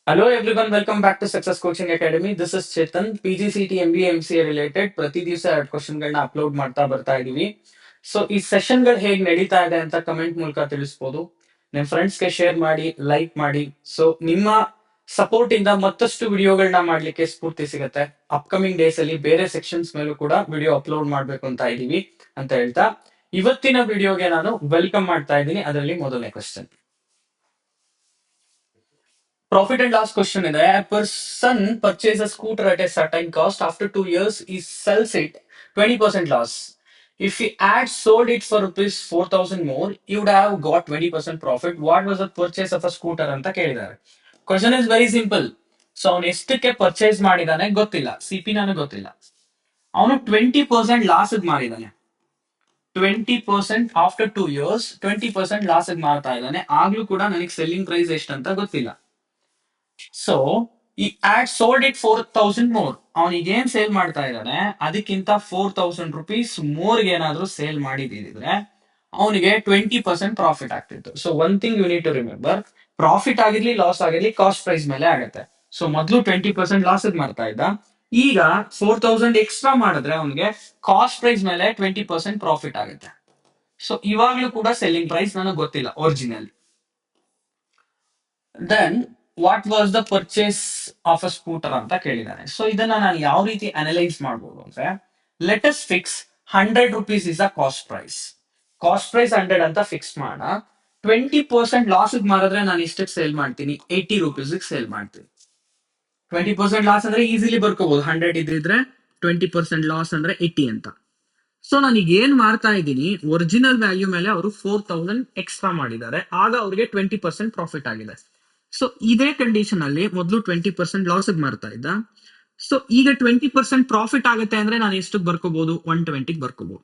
Hello everyone, welcome back to Success Coaching Academy. This is Chetan. PGCT MBA MCA related ಪ್ರತಿ ದಿವಸ 2 ಕ್ವಶನ್ಗಳನ್ನ upload ಮಾಡ್ತಾ ಬರ್ತಾ ಇದೀವಿ. So ಈ ಸೆಷನ್ಗಳು ಹೇಗೆ ನಡೀತಾ ಇದೆ ಅಂತ ಕಮೆಂಟ್ ಮೂಲಕ ತಿಳಿಸ್ಬೋದು. ನಿಮ್ಮ ಫ್ರೆಂಡ್ಸ್ಗೆ ಶೇರ್ ಮಾಡಿ, ಲೈಕ್ ಮಾಡಿ. ಸೊ ನಿಮ್ಮ ಸಪೋರ್ಟ್ ಇಂದ ಮತ್ತಷ್ಟು ವಿಡಿಯೋಗಳನ್ನ ಮಾಡ್ಲಿಕ್ಕೆ ಸ್ಫೂರ್ತಿ ಸಿಗುತ್ತೆ. ಅಪ್ಕಮಿಂಗ್ ಡೇಸ್ ಅಲ್ಲಿ ಬೇರೆ ಸೆಕ್ಷನ್ಸ್ ಮೇಲೂ ಕೂಡ ವಿಡಿಯೋ ಅಪ್ಲೋಡ್ ಮಾಡ್ಬೇಕು ಅಂತ ಇದೀವಿ ಅಂತ ಹೇಳ್ತಾ ಇವತ್ತಿನ ವಿಡಿಯೋಗೆ ನಾನು ವೆಲ್ಕಮ್ ಮಾಡ್ತಾ ಇದ್ದೀನಿ. ಅದರಲ್ಲಿ ಮೊದಲನೇ question. Profit and loss question is a person purchases a scooter at a certain cost. After 2 years, he sells it 20% loss. If he had sold it for rupees 4,000 more, he would have got 20% profit. What was the purchase of a scooter? ಅಂತ ಕೇಳಿದ್ದಾರೆ. Question is very simple. So ಅವನು ಎಷ್ಟಕ್ಕೆ purchase ಮಾಡಿದಾನೆ ಗೊತ್ತಿಲ್ಲ, CP ನನಗೆ ಗೊತ್ತಿಲ್ಲ. ಅವನು 20% loss ಮಾರಿದಾನೆ. 20% after 2 years 20% loss ಮಾರ್ತಾ ಇದ್ದಾನೆ. ಆಗ್ಲೂ ಕೂಡ ನನಗೆ ಸೆಲ್ಲಿಂಗ್ ಪ್ರೈಸ್ ಎಷ್ಟಂತ ಗೊತ್ತಿಲ್ಲ. ಸೊ ಈ ಆಡ್ ಸೋಲ್ಡ್ ಇಟ್ 4,000 ಮೋರ್. ಅವನಿಗೆ ಏನ್ ಸೇಲ್ ಮಾಡ್ತಾ ಇದ್ದಾನೆ ಅದಕ್ಕಿಂತ 4,000 rupees ಮೋರ್ಗೆ ಏನಾದ್ರೂ ಸೇಲ್ ಮಾಡಿದ್ರೆ ಅವನಿಗೆ 20% ಪ್ರಾಫಿಟ್ ಆಗ್ತಿತ್ತು. So one thing you need to remember, profit ಆಗಿರ್ಲಿ ಲಾಸ್ ಆಗಿರ್ಲಿ ಕಾಸ್ಟ್ ಪ್ರೈಸ್ ಮೇಲೆ ಆಗುತ್ತೆ. ಸೊ ಮೊದಲು 20% ಲಾಸ್ ಮಾಡ್ತಾ ಇದ್ದ, ಈಗ 4,000 ಎಕ್ಸ್ಟ್ರಾ ಮಾಡಿದ್ರೆ ಅವನಿಗೆ ಕಾಸ್ಟ್ ಪ್ರೈಸ್ ಮೇಲೆ 20% ಪ್ರಾಫಿಟ್ ಆಗುತ್ತೆ. ಸೊ ಇವಾಗ್ಲೂ ಕೂಡ ಸೆಲ್ಲಿಂಗ್ ಪ್ರೈಸ್ ನನಗೆ ಗೊತ್ತಿಲ್ಲ original. Then what was the purchase of a scooter ಅಂತ ಕೇಳಿದ್ದಾನೆ. ಸೊ ಇದನ್ನ ನಾನು ಯಾವ ರೀತಿ ಅನಲೈಸ್ ಮಾಡ್ಬೋದು ಅಂದ್ರೆ, let us fix 100 rupees is a cost price. Cost price 100 ಅಂತ ಫಿಕ್ಸ್ ಮಾಡ. 20% ಲಾಸ್ ಮಾರಿದ್ರೆ ನಾನು ಇಷ್ಟಕ್ಕೆ ಸೇಲ್ ಮಾಡ್ತೀನಿ, 80 rupees ಸೇಲ್ ಮಾಡ್ತೀನಿ. 20% ಲಾಸ್ ಅಂದ್ರೆ ಈಸಿಲಿ ಬರ್ಕೋಬಹುದು. 100 ಇದ್ರೆ 20% ಲಾಸ್ ಅಂದ್ರೆ 80 ಅಂತ. ಸೊ ನಾನೀಗ ಏನ್ ಮಾಡ್ತಾ ಇದ್ದೀನಿ, ಒರಿಜಿನಲ್ ವ್ಯಾಲ್ಯೂ ಮೇಲೆ ಅವರು 4,000 ಎಕ್ಸ್ಟ್ರಾ ಮಾಡಿದ್ದಾರೆ, ಆಗ ಅವ್ರಿಗೆ 20% ಪ್ರಾಫಿಟ್ ಆಗಿದೆ. ಸೊ ಇದೇ ಕಂಡೀಷನ್ ಅಲ್ಲಿ ಮೊದಲು 20% ಲಾಸ್ ಮಾರ್ತಾ ಇದ್ದ. ಸೊ ಈಗ 20% ಪ್ರಾಫಿಟ್ ಆಗುತ್ತೆ ಅಂದ್ರೆ ನಾನು ಎಷ್ಟಕ್ಕೆ ಬರ್ಕೋಬಹುದು, 120 ಬರ್ಕೋಬಹುದು.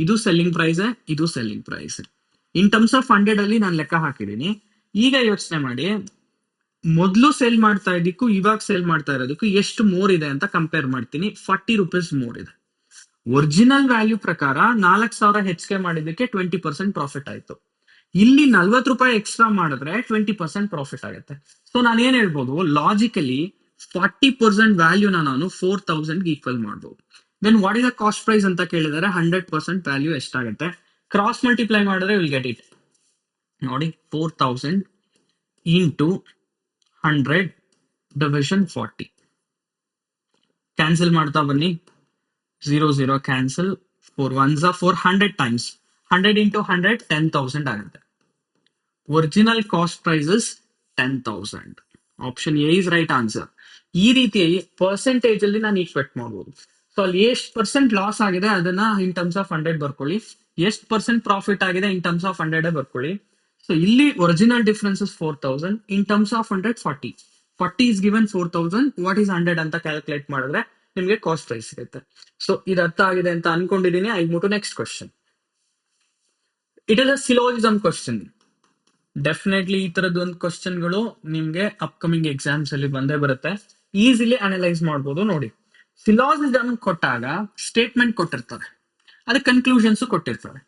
ಇದು ಸೆಲ್ಲಿಂಗ್ ಪ್ರೈಸ್, ಇದು selling price. In terms of 100 ಅಲ್ಲಿ ನಾನು ಲೆಕ್ಕ ಹಾಕಿದ್ದೀನಿ. ಈಗ ಯೋಚನೆ ಮಾಡಿ, ಮೊದಲು ಸೇಲ್ ಮಾಡ್ತಾ ಇದ್ದಕ್ಕೂ ಇವಾಗ ಸೇಲ್ ಮಾಡ್ತಾ ಇರೋದಕ್ಕೂ ಎಷ್ಟು ಮೋರ್ ಇದೆ ಅಂತ ಕಂಪೇರ್ ಮಾಡ್ತೀನಿ. 40 rupees ಮೋರ್ ಇದೆ. ಒರಿಜಿನಲ್ ವ್ಯಾಲ್ಯೂ ಪ್ರಕಾರ 4,000 ಹೆಚ್ಚಿಗೆ ಮಾಡಿದ್ದಕ್ಕೆ 20% ಪ್ರಾಫಿಟ್ ಆಯ್ತು. ಇಲ್ಲಿ 40 ರೂಪಾಯಿ ಎಕ್ಸ್ಟ್ರಾ ಮಾಡಿದ್ರೆ 20% ಪ್ರಾಫಿಟ್ ಆಗುತ್ತೆ. ಸೊ ನಾನು ಏನ್ ಹೇಳ್ಬೋದು, ಲಾಜಿಕಲಿ 40% ವ್ಯಾಲ್ಯೂನ ನಾನು 4,000 ಈಕ್ವಲ್ ಮಾಡ್ಬೋದು. Then what is the cost price ಅಂತ ಕೇಳಿದರೆ 100% ವ್ಯಾಲ್ಯೂ ಎಷ್ಟಾಗುತ್ತೆ, ಕ್ರಾಸ್ ಮಲ್ಟಿಪ್ಲೈ ಮಾಡಿದ್ರೆ ವಿಲ್ ಗೆಟ್ ಇಟ್. ನೋಡಿ, 4,000 ಇಂಟು 100 ಡಿವಿಷನ್ 40. ಕ್ಯಾನ್ಸಲ್ ಮಾಡ್ತಾ ಬನ್ನಿ. 0 cancel. 4 1s are 400 times. 100 into 100 10,000 ಆಗುತ್ತೆ. Original cost price is 10,000. Option a is right answer. ಈ ರೀತಿ ಪರ್ಸೆಂಟೇಜ್ ಅಲ್ಲಿ ನಾನು ಈಕ್ವೆಟ್ ಮಾಡ್ಬೋದು. ಸೊ ಅಲ್ಲಿ ಎಷ್ಟು ಪರ್ಸೆಂಟ್ ಲಾಸ್ ಆಗಿದೆ ಅದನ್ನ ಇನ್ ಟರ್ಮ್ಸ್ ಆಫ್ 100 ಬರ್ಕೊಳ್ಳಿ, ಎಷ್ಟು ಪರ್ಸೆಂಟ್ ಪ್ರಾಫಿಟ್ ಆಗಿದೆ ಇನ್ ಟರ್ಮ್ಸ್ ಆಫ್ 100 ಬರ್ಕೊಳ್ಳಿ. ಸೊ ಇಲ್ಲಿ original difference is 4,000, in terms of 100 40. 40 is given 4,000, what is 100 ಅಂತ ಕ್ಯಾಲ್ಕುಲೇಟ್ ಮಾಡಿದ್ರೆ ನಿಮಗೆ ಕಾಸ್ಟ್ ಪ್ರೈಸ್ ಸಿಗುತ್ತೆ. ಸೊ ಇದು ಅರ್ಥ ಆಗಿದೆ ಅಂತ ಅನ್ಕೊಂಡಿದೀನಿ. I move to next question. It is a syllogism question. Definitely ಈ ತರದ್ದು ಒಂದು ಕ್ವಶನ್ಗಳು ನಿಮ್ಗೆ ಅಪ್ಕಮಿಂಗ್ ಎಕ್ಸಾಮ್ಸ್ ಅಲ್ಲಿ ಬಂದೇ ಬರುತ್ತೆ. ಈಸಿಲಿ ಅನಲೈಸ್ ಮಾಡ್ಬೋದು. ನೋಡಿ, ಸಿಲೋಜಿಸಮ್ ಕೊಟ್ಟಾಗ ಸ್ಟೇಟ್ಮೆಂಟ್ ಕೊಟ್ಟಿರ್ತಾರೆ, ಅದಕ್ಕೆ ಕನ್ಕ್ಲೂಷನ್ಸ್ ಕೊಟ್ಟಿರ್ತಾರೆ.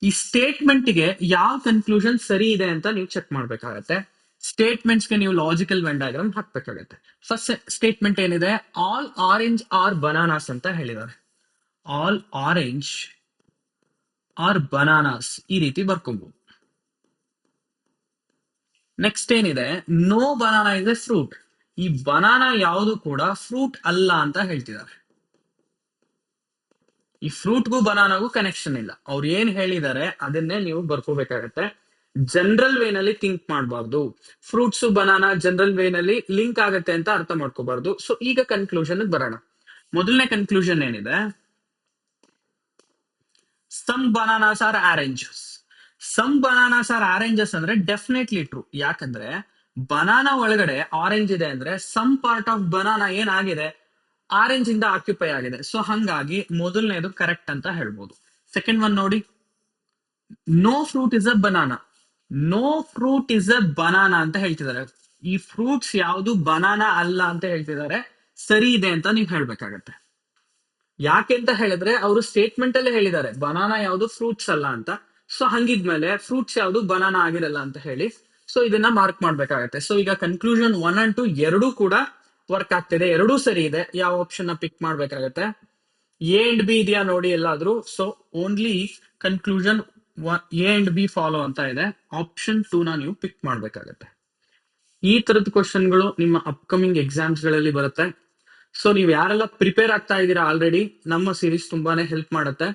ಈ ಸ್ಟೇಟ್ಮೆಂಟ್ ಗೆ ಯಾವ ಕನ್ಕ್ಲೂಷನ್ ಸರಿ ಇದೆ ಅಂತ ನೀವು ಚೆಕ್ ಮಾಡ್ಬೇಕಾಗತ್ತೆ. ಸ್ಟೇಟ್ಮೆಂಟ್ಸ್ಗೆ ನೀವು ಲಾಜಿಕಲ್ ವೆನ್ ಡಯಾಗ್ರಾಮ್ ಹಾಕ್ಬೇಕಾಗತ್ತೆ. ಫಸ್ಟ್ ಸ್ಟೇಟ್ಮೆಂಟ್ ಏನಿದೆ, ಆಲ್ ಆರೆಂಜ್ ಆರ್ ಬನಾನಾಸ್ ಅಂತ ಹೇಳಿದ್ದಾರೆ. ಆಲ್ ಆರೆಂಜ್ ಆರ್ ಬನಾನಾಸ್ ಈ ರೀತಿ ಬರ್ಕೊಬಹುದು. ನೆಕ್ಸ್ಟ್ ಏನಿದೆ, no banana is a fruit. ಈ ಬನಾನಾ ಯಾವುದು ಕೂಡ ಫ್ರೂಟ್ ಅಲ್ಲ ಅಂತ ಹೇಳ್ತಿದ್ದಾರೆ. ಈ ಫ್ರೂಟ್ಗೂ ಬನಾನಾಗೂ ಕನೆಕ್ಷನ್ ಇಲ್ಲ. ಅವ್ರು ಏನ್ ಹೇಳಿದ್ದಾರೆ ಅದನ್ನೇ ನೀವು ಬರ್ಕೋಬೇಕಾಗತ್ತೆ. ಜನರಲ್ ವೇನಲ್ಲಿ ಥಿಂಕ್ ಮಾಡಬಾರ್ದು. ಫ್ರೂಟ್ಸ್ ಬನಾನಾ ಜನರಲ್ ವೇನಲ್ಲಿ ಲಿಂಕ್ ಆಗತ್ತೆ ಅಂತ ಅರ್ಥ ಮಾಡ್ಕೋಬಾರ್ದು. ಸೊ ಈಗ ಕನ್ಕ್ಲೂಷನ್ ಬರೋಣ. ಮೊದಲನೇ ಕನ್ಕ್ಲೂಷನ್ ಏನಿದೆ, some bananas are oranges. Some bananas are oranges ಅಂದ್ರೆ ಡೆಫಿನೆಟ್ಲಿ ಟ್ರೂ. ಯಾಕಂದ್ರೆ ಬನಾನಾ ಒಳಗಡೆ ಆರೆಂಜ್ ಇದೆ ಅಂದ್ರೆ ಸಮ್ ಪಾರ್ಟ್ ಆಫ್ ಬನಾನಾ ಏನಾಗಿದೆ, ಆರೆಂಜ್ ಇಂದ ಆಕ್ಯುಪೈ ಆಗಿದೆ. ಸೊ ಹಂಗಾಗಿ ಮೊದಲನೇದು ಕರೆಕ್ಟ್ ಅಂತ ಹೇಳ್ಬೋದು. ಸೆಕೆಂಡ್ ಒನ್ ನೋಡಿ, no fruit is a banana. No fruit is a banana ಅಂತ ಹೇಳ್ತಿದ್ದಾರೆ. ಈ ಫ್ರೂಟ್ಸ್ ಯಾವುದು ಬನಾನಾ ಅಲ್ಲ ಅಂತ ಹೇಳ್ತಿದ್ದಾರೆ. ಸರಿ ಇದೆ ಅಂತ ನೀವು ಹೇಳ್ಬೇಕಾಗತ್ತೆ. ಯಾಕೆ ಅಂತ ಹೇಳಿದ್ರೆ ಅವರು ಸ್ಟೇಟ್ಮೆಂಟ್ ಅಲ್ಲೇ ಹೇಳಿದ್ದಾರೆ ಬನಾನಾ ಯಾವುದು ಫ್ರೂಟ್ಸ್ ಅಲ್ಲ ಅಂತ. ಸೊ ಹಂಗಿದ್ಮೇಲೆ ಫ್ರೂಟ್ಸ್ ಯಾವುದು ಬನಾನಾ ಆಗಿರಲ್ಲ ಅಂತ ಹೇಳಿ ಸೊ ಇದನ್ನ ಮಾರ್ಕ್ ಮಾಡ್ಬೇಕಾಗತ್ತೆ. ಸೊ ಈಗ ಕನ್ಕ್ಲೂಷನ್ 1 and 2 ಎರಡೂ ಕೂಡ ವರ್ಕ್ ಆಗ್ತಿದೆ, ಎರಡೂ ಸರಿ ಇದೆ. ಯಾವ ಆಪ್ಷನ್ ನ ಪಿಕ್ ಮಾಡ್ಬೇಕಾಗತ್ತೆ? ಎ ಅಂಡ್ ಬಿ ಇದೆಯಾ ನೋಡಿ ಎಲ್ಲಾದ್ರೂ. So only conclusion A and B follow ಅಂತ ಇದೆ. ಆಪ್ಷನ್ 2 ನ ನೀವು ಪಿಕ್ ಮಾಡ್ಬೇಕಾಗತ್ತೆ. ಈ ತರದ ಕ್ವಶನ್ಗಳು ನಿಮ್ಮ ಅಪ್ಕಮಿಂಗ್ ಎಕ್ಸಾಮ್ಸ್ ಗಳಲ್ಲಿ ಬರುತ್ತೆ. ಸೊ ನೀವು ಯಾರೆಲ್ಲ ಪ್ರಿಪೇರ್ ಆಗ್ತಾ ಇದ್ದೀರಾ ಆಲ್ರೆಡಿ, ನಮ್ಮ ಸೀರೀಸ್ ತುಂಬಾನೇ ಹೆಲ್ಪ್ ಮಾಡುತ್ತೆ.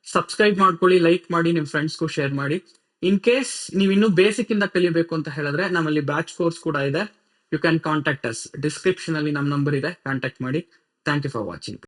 ಸಬ್ಸ್ಕ್ರೈಬ್ ಮಾಡ್ಕೊಳ್ಳಿ, ಲೈಕ್ ಮಾಡಿ, ನಿಮ್ ಫ್ರೆಂಡ್ಸ್ಗೂ ಶೇರ್ ಮಾಡಿ. ಇನ್ ಕೇಸ್ ನೀವು ಇನ್ನೂ ಬೇಸಿಕ್ ಇಂದ ಕಲಿಬೇಕು ಅಂತ ಹೇಳಿದ್ರೆ ನಮ್ಮಲ್ಲಿ ಬ್ಯಾಚ್ ಕೋರ್ಸ್ ಕೂಡ ಇದೆ. You can contact us. Description ಅಲ್ಲಿ ನಮ್ಮ ನಂಬರ್ ಇದೆ, ಕಾಂಟ್ಯಾಕ್ಟ್ ಮಾಡಿ. Thank you for watching.